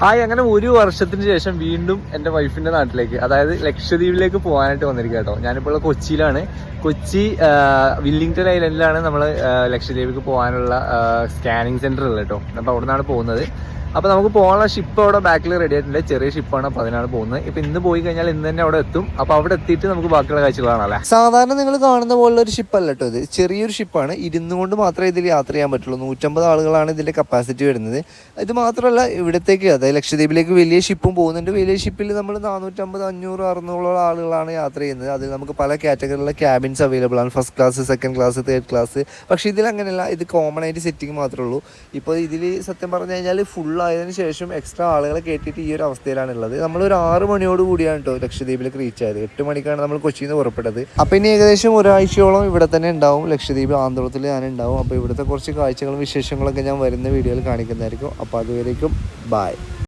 അങ്ങനെ ഒരു വർഷത്തിന് ശേഷം വീണ്ടും എൻ്റെ വൈഫിന്റെ നാട്ടിലേക്ക്, അതായത് ലക്ഷദ്വീപിലേക്ക് പോകാനായിട്ട് വന്നിരിക്കുക കേട്ടോ. ഞാനിപ്പോൾ കൊച്ചിയിലാണ്. കൊച്ചി വില്ലിംഗ്ടൺ ഐലൻഡിലാണ് നമ്മൾ ലക്ഷദ്വീപിലേക്ക് പോകാനുള്ള സ്കാനിങ് സെന്റർ ഉള്ളത് കേട്ടോ. അപ്പോൾ അവിടെ നിന്നാണ് പോകുന്നത്. അപ്പോൾ നമുക്ക് പോകാനുള്ള ഷിപ്പ് അവിടെ ബാക്കിൽ റെഡി ആയിട്ടുണ്ട്. ചെറിയ ഷിപ്പാണ്, അപ്പോൾ അതിനാണ് പോകുന്നത്. ഇപ്പം ഇന്ന് പോയി കഴിഞ്ഞാൽ ഇന്ന് തന്നെ അവിടെ എത്തും. അപ്പോൾ അവിടെ എത്തിയിട്ട് നമുക്ക് ബാക്കിയുള്ള കാഴ്ചകൾ കാണാമല്ലേ. സാധാരണ നിങ്ങൾ കാണുന്ന പോലുള്ള ഒരു ഷിപ്പല്ല കേട്ടോ ഇത്. ചെറിയൊരു ഷിപ്പാണ്. ഇരുന്നുകൊണ്ട് മാത്രമേ ഇതിൽ യാത്ര ചെയ്യാൻ പറ്റുള്ളൂ. 150 ആളുകളാണ് ഇതിൻ്റെ കപ്പാസിറ്റി വരുന്നത്. ഇത് മാത്രമല്ല ഇവിടത്തേക്ക്, അതായത് ലക്ഷദ്വീപിലേക്ക് വലിയ ഷിപ്പും പോകുന്നുണ്ട്. വലിയ ഷിപ്പിൽ നമ്മൾ 450, 500, 600 ആളുകളാണ് യാത്ര ചെയ്യുന്നത്. അതിൽ നമുക്ക് പല കാറ്റഗറിയിലുള്ള ക്യാബിൻസ് അവൈലബിൾ ആണ്. First class, second class, third class. പക്ഷേ ഇതിൽ അങ്ങനെയല്ല. ഇത് കോമൺ ആയിട്ട് സെറ്റിംഗ് മാത്രമേ ഉള്ളൂ. ഇപ്പോൾ ഇതിൽ സത്യം പറഞ്ഞു കഴിഞ്ഞാൽ ഫുൾ ആയതിനു ശേഷം എക്സ്ട്രാ ആളുകളെ കയറ്റിയിട്ട് ഈ ഒരു അവസ്ഥയിലാണുള്ളത്. നമ്മളൊരു 6 മണിയോട് കൂടിയാണ് കേട്ടോ ലക്ഷദ്വീപിലേക്ക് റീച്ച് ആയത്. 8 മണിക്കാണ് നമ്മൾ കൊച്ചിയിൽ നിന്ന് പുറപ്പെട്ടത്. അപ്പോൾ ഇനി ഏകദേശം ഒരാഴ്ചയോളം ഇവിടെ തന്നെ ഉണ്ടാവും. ലക്ഷദ്വീപ് ആന്ധ്രത്തിൽ ഞാനുണ്ടാവും. അപ്പോൾ ഇവിടുത്തെ കുറച്ച് കാഴ്ചകളും വിശേഷങ്ങളൊക്കെ ഞാൻ വരുന്ന വീഡിയോയിൽ കാണിക്കുന്നതായിരിക്കും. അപ്പോൾ അതുവരേക്കും ബൈ.